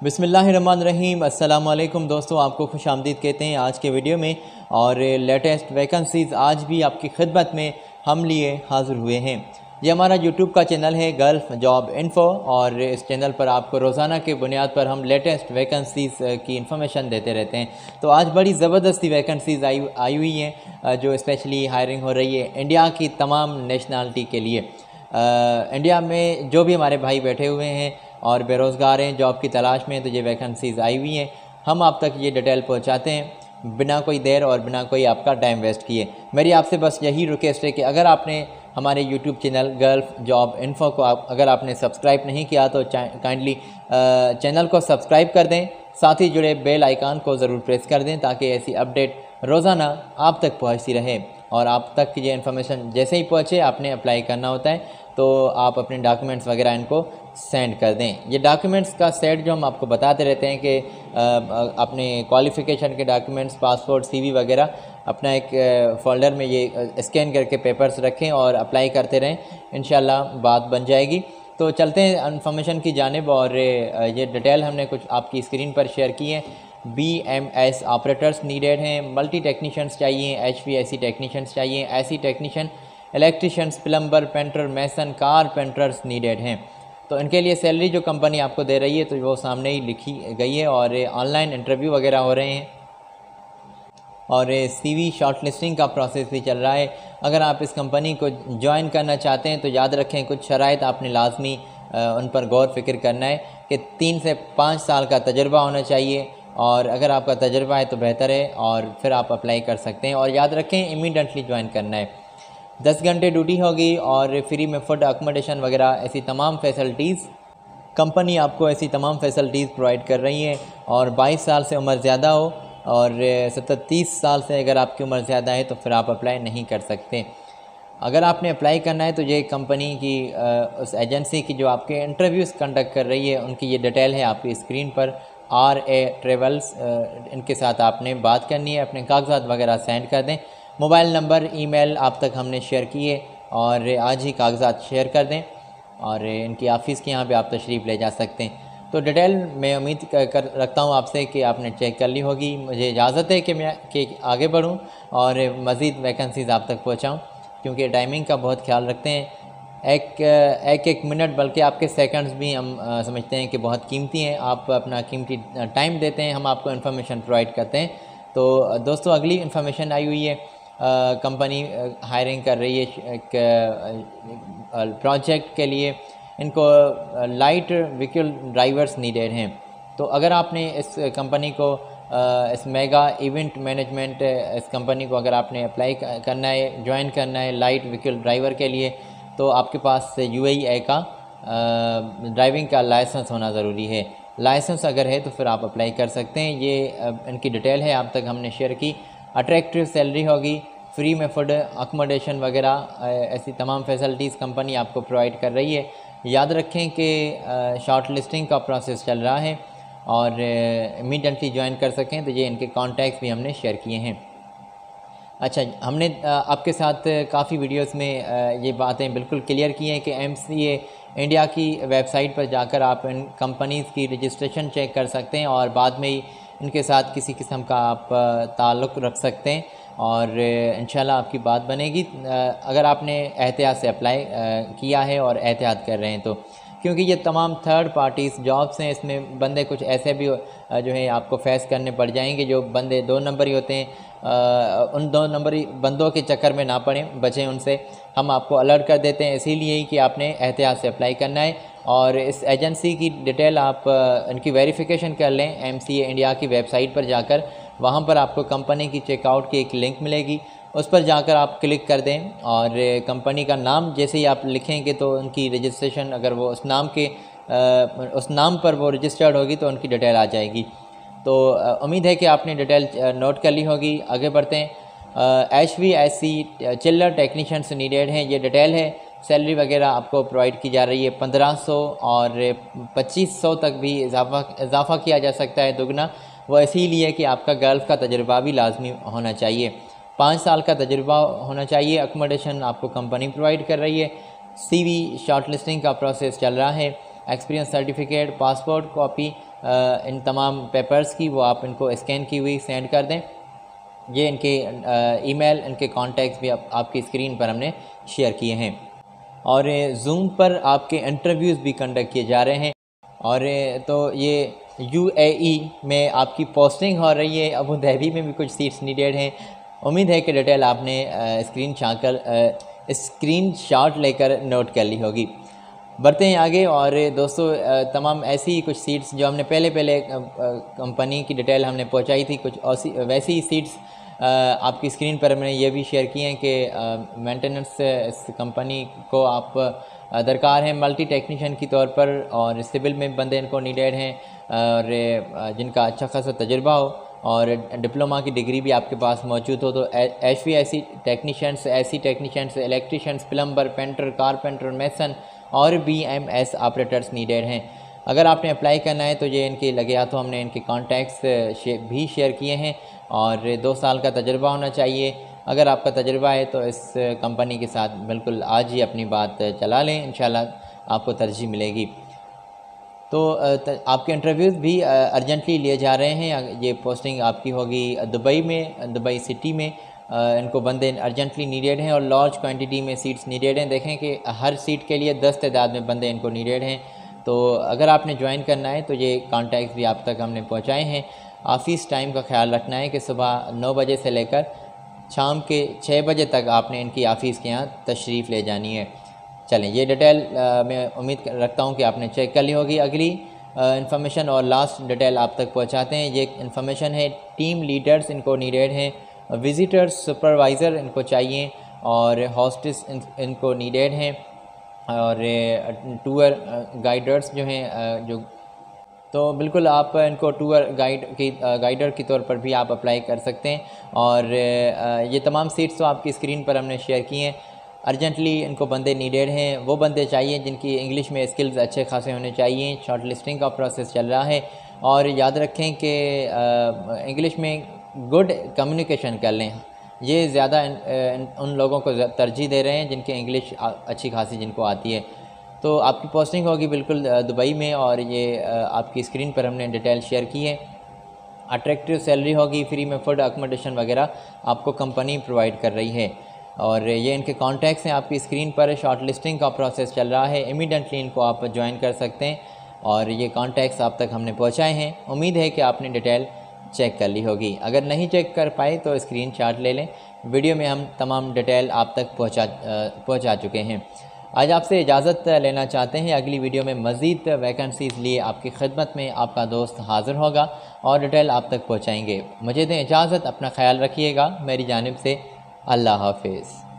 बिस्मिल्लाहिर्रहमानिर्रहीम। अस्सलाम वालेकुम दोस्तों, आपको खुश आमदीद कहते हैं आज के वीडियो में। और लेटेस्ट वैकेंसीज़ आज भी आपकी खिदमत में हम लिए हाज़िर हुए हैं। ये हमारा यूट्यूब का चैनल है गल्फ़ जॉब इन्फ़ो, और इस चैनल पर आपको रोज़ाना के बुनियाद पर हम लेटेस्ट वैकेंसीज़ की इन्फॉर्मेशन देते रहते हैं। तो आज बड़ी ज़बरदस्ती वैकेंसीज़ आई हुई हैं जो स्पेशली हायरिंग हो रही है इंडिया की तमाम नेशनलिटी के लिए। इंडिया में जो भी हमारे भाई बैठे हुए हैं और बेरोज़गार हैं, जॉब की तलाश में, तो ये वैकेंसीज़ आई हुई हैं। हम आप तक ये डिटेल पहुंचाते हैं बिना कोई देर और बिना कोई आपका टाइम वेस्ट किए। मेरी आपसे बस यही रिक्वेस्ट है कि अगर आपने हमारे YouTube channel gulf job info को अगर आपने सब्सक्राइब नहीं किया तो काइंडली चैनल को सब्सक्राइब कर दें, साथ ही जुड़े बेल आइकन को ज़रूर प्रेस कर दें ताकि ऐसी अपडेट रोज़ाना आप तक पहुँचती रहे। और आप तक ये इन्फॉर्मेशन जैसे ही पहुँचे आपने अप्लाई करना होता है, तो आप अपने डॉक्यूमेंट्स वगैरह इनको सेंड कर दें। ये डॉक्यूमेंट्स का सेट जो हम आपको बताते रहते हैं कि अपने क्वालिफ़िकेशन के डॉक्यूमेंट्स, पासपोर्ट, सीवी वगैरह अपना एक फ़ोल्डर में ये स्कैन करके पेपर्स रखें और अप्लाई करते रहें, इंशाल्लाह बात बन जाएगी। तो चलते हैं इन्फॉर्मेशन की जानिब। और ये डिटेल हमने कुछ आपकी स्क्रीन पर शेयर की है। BMS ऑपरेटर्स नीडेड हैं, मल्टी टेक्नीशियंस चाहिए, HVAC टेक्नीशियंस चाहिए, ऐसी टेक्नीशियन, इलेक्ट्रिशियंस, प्लम्बर, पेंटर, मैसन, कारपेंटर्स नीडेड हैं। तो इनके लिए सैलरी जो कंपनी आपको दे रही है तो वो सामने ही लिखी गई है, और ऑनलाइन इंटरव्यू वगैरह हो रहे हैं और CV शॉर्टलिस्टिंग का प्रोसेस भी चल रहा है। अगर आप इस कंपनी को ज्वाइन करना चाहते हैं तो याद रखें कुछ शराइत आपने लाजमी उन पर गौर फिक्र करना है कि 3 से 5 साल का तजुर्बा होना चाहिए, और अगर आपका तजुर्बा है तो बेहतर है और फिर आप अप्लाई कर सकते हैं। और याद रखें इमीडिएटली ज्वाइन करना है। 10 घंटे ड्यूटी होगी और फ्री में फूड, अकोमोडेशन वगैरह ऐसी तमाम फैसिलिटीज़ कंपनी आपको ऐसी तमाम फैसिलिटीज़ प्रोवाइड कर रही है। और 22 साल से उम्र ज़्यादा हो और 30 साल से अगर आपकी उम्र ज़्यादा है तो फिर आप अप्लाई नहीं कर सकते। अगर आपने अप्लाई करना है तो ये कंपनी की उस एजेंसी की जो आपके इंटरव्यूज़ कंडक्ट कर रही है उनकी ये डिटेल है आपकी स्क्रीन पर। RA ट्रेवल्स, इनके साथ आपने बात करनी है, अपने कागजात वगैरह सेंड कर दें। मोबाइल नंबर, ईमेल आप तक हमने शेयर किए और आज ही कागजात शेयर कर दें, और इनकी ऑफ़िस के यहाँ पे आप तशरीफ़ ले जा सकते हैं। तो डिटेल मैं उम्मीद रखता हूँ आपसे कि आपने चेक कर ली होगी। मुझे इजाज़त है कि मैं आगे बढ़ूँ और मज़ीद वैकेंसीज़ आप तक पहुँचाऊँ, क्योंकि टाइमिंग का बहुत ख्याल रखते हैं। एक मिनट बल्कि आपके सेकंड्स भी हम समझते हैं कि बहुत कीमती हैं। आप अपना कीमती टाइम देते हैं, हम आपको इन्फॉर्मेशन प्रोवाइड करते हैं। तो दोस्तों अगली इन्फॉर्मेशन आई हुई है, कंपनी हायरिंग कर रही है एक प्रोजेक्ट के लिए। इनको लाइट व्हीकल ड्राइवर्स नीडेड हैं। तो अगर आपने इस कंपनी को इस मेगा इवेंट मैनेजमेंट इस कंपनी को अगर आपने अप्लाई करना है, ज्वाइन करना है लाइट व्हीकल ड्राइवर के लिए, तो आपके पास UAE का ड्राइविंग का लाइसेंस होना ज़रूरी है। लाइसेंस अगर है तो फिर आप अप्लाई कर सकते हैं। ये इनकी डिटेल है आप तक हमने शेयर की। अट्रैक्टिव सैलरी होगी, फ्री में फूड, अकोमोडेशन वगैरह ऐसी तमाम फैसिलिटीज़ कंपनी आपको प्रोवाइड कर रही है। याद रखें कि शॉर्ट लिस्टिंग का प्रोसेस चल रहा है और इमीडिएटली ज्वाइन कर सकें तो ये इनके कॉन्टैक्ट्स भी हमने शेयर किए हैं। अच्छा, हमने आपके साथ काफ़ी वीडियोस में ये बातें बिल्कुल क्लियर की हैं कि MCA इंडिया की वेबसाइट पर जाकर आप इन कंपनीज़ की रजिस्ट्रेशन चेक कर सकते हैं और बाद में ही इनके साथ किसी किस्म का आप ताल्लुक़ रख सकते हैं और इंशाल्लाह आपकी बात बनेगी अगर आपने एहतियात से अप्लाई किया है और एहतियात कर रहे हैं तो। क्योंकि ये तमाम थर्ड पार्टीज़ जॉब्स हैं, इसमें बंदे कुछ ऐसे भी जो है आपको फेस करने पड़ जाएंगे जो बंदे 2 नंबरी होते हैं। उन 2 नंबरी बंदों के चक्कर में ना पड़ें, बचें उनसे। हम आपको अलर्ट कर देते हैं इसीलिए ही कि आपने एहतियात से अप्लाई करना है। और इस एजेंसी की डिटेल आप इनकी वेरिफिकेशन कर लें MCA इंडिया की वेबसाइट पर जाकर। वहाँ पर आपको कंपनी की चेकआउट की एक लिंक मिलेगी, उस पर जाकर आप क्लिक कर दें और कंपनी का नाम जैसे ही आप लिखेंगे तो उनकी रजिस्ट्रेशन, अगर वो उस नाम पर वो रजिस्टर्ड होगी तो उनकी डिटेल आ जाएगी। तो उम्मीद है कि आपने डिटेल नोट कर ली होगी। आगे बढ़ते हैं। HVAC चिल्लर टेक्नीशियंस नीडेड हैं, ये डिटेल है। सैलरी वगैरह आपको प्रोवाइड की जा रही है 1500 और 2500 तक भी इजाफ़ा किया जा सकता है, दुगना। वो इसीलिए कि आपका गल्फ़ का तजुर्बा भी लाजमी होना चाहिए, 5 साल का तजुर्बा होना चाहिए। अकोमोडेशन आपको कंपनी प्रोवाइड कर रही है। CV शॉर्टलिस्टिंग का प्रोसेस चल रहा है। Experience certificate, passport copy in तमाम पेपर्स की, वो आप इनको स्कैन की हुई सेंड कर दें। ये इनके ईमेल, इनके कॉन्टैक्ट्स भी आपकी स्क्रीन पर हमने शेयर किए हैं। और जूम पर आपके इंटरव्यूज़ भी कंडक्ट किए जा रहे हैं। और तो ये UAE में आपकी पोस्टिंग हो रही है, अबू धाबी में भी कुछ सीट्स नीडेड हैं। उम्मीद है कि डिटेल आपने स्क्रीन शॉट लेकर नोट कर ली होगी। बढ़ते हैं आगे। और दोस्तों, तमाम ऐसी कुछ सीट्स जो हमने पहले कंपनी की डिटेल हमने पहुंचाई थी, कुछ वैसी ही सीट्स आपकी स्क्रीन पर हमने ये भी शेयर किए हैं कि मेंटेनेंस इस कंपनी को आप दरकार है मल्टी टेक्नीशियन की तौर पर, और सिविल में बंदे इनको नीडेड हैं और जिनका अच्छा खासा तजुर्बा हो और डिप्लोमा की डिग्री भी आपके पास मौजूद हो। तो HVAC technicians, AC technicians, electricians, plumber, painter, carpenter, mason और BMS ऑपरेटर्स नीडेड हैं। अगर आपने अप्लाई करना है तो ये इनके लगे हाथों हमने इनके कॉन्टैक्ट्स भी शेयर किए हैं। और 2 साल का तजुर्बा होना चाहिए। अगर आपका तजुर्बा है तो इस कंपनी के साथ बिल्कुल आज ही अपनी बात चला लें, इंशाल्लाह आपको तरजीह मिलेगी। तो आपके इंटरव्यूज़ भी अर्जेंटली लिए जा रहे हैं। ये पोस्टिंग आपकी होगी दुबई में, दुबई सिटी में। इनको बंदे अर्जेंटली नीडेड हैं और लार्ज क्वांटिटी में सीट्स नीडेड हैं। देखें कि हर सीट के लिए 10 तादाद में बंदे इनको नीडेड हैं। तो अगर आपने ज्वाइन करना है तो ये कॉन्टैक्ट्स भी आप तक हमने पहुँचाए हैं। ऑफ़िस टाइम का ख्याल रखना है कि सुबह 9 बजे से लेकर शाम के 6 बजे तक आपने इनकी ऑफ़िस के यहाँ तशरीफ़ ले जानी है। चलें, ये डिटेल मैं उम्मीद रखता हूँ कि आपने चेक कर ली होगी। अगली इन्फॉर्मेशन और लास्ट डिटेल आप तक पहुँचाते हैं। ये इन्फॉर्मेशन है टीम लीडर्स इनको नीडेड हैं, विज़िटर्स सुपरवाइज़र इनको चाहिए, और हॉस्टेस इनको नीडेड हैं, और टूर गाइडर्स जो हैं जो, तो बिल्कुल आप इनको टूर गाइडर की तौर पर भी आप अप्लाई कर सकते हैं। और ये तमाम सीट्स तो आपकी स्क्रीन पर हमने शेयर की हैं। अर्जेंटली इनको बंदे नीडेड हैं। वो बंदे चाहिए जिनकी इंग्लिश में स्किल्स अच्छे खासे होने चाहिए। शॉर्ट लिस्टिंग का प्रोसेस चल रहा है, और याद रखें कि इंग्लिश में गुड कम्युनिकेशन कर लें। ये ज़्यादा उन लोगों को तरजीह दे रहे हैं जिनकी इंग्लिश अच्छी खासी जिनको आती है। तो आपकी पोस्टिंग होगी बिल्कुल दुबई में, और ये आपकी स्क्रीन पर हमने डिटेल शेयर की है। अट्रैक्टिव सैलरी होगी, फ्री में फूड अकोमोडेशन वगैरह आपको कंपनी प्रोवाइड कर रही है। और ये इनके कॉन्टैक्ट्स हैं आपकी स्क्रीन पर। शॉर्ट लिस्टिंग का प्रोसेस चल रहा है, इमीडिएटली इनको आप ज्वाइन कर सकते हैं। और ये कॉन्टैक्ट्स आप तक हमने पहुँचाए हैं। उम्मीद है कि आपने डिटेल चेक कर ली होगी। अगर नहीं चेक कर पाए तो स्क्रीनशॉट ले लें। वीडियो में हम तमाम डिटेल आप तक पहुँचा चुके हैं। आज आपसे इजाज़त लेना चाहते हैं। अगली वीडियो में मज़ीद वैकेंसीज़ लिए आपकी खिदमत में आपका दोस्त हाज़िर होगा और डिटेल आप तक पहुँचाएँगे। मुझे दें इजाज़त, अपना ख्याल रखिएगा। मेरी जानिब से अल्लाह हाफ़िज़।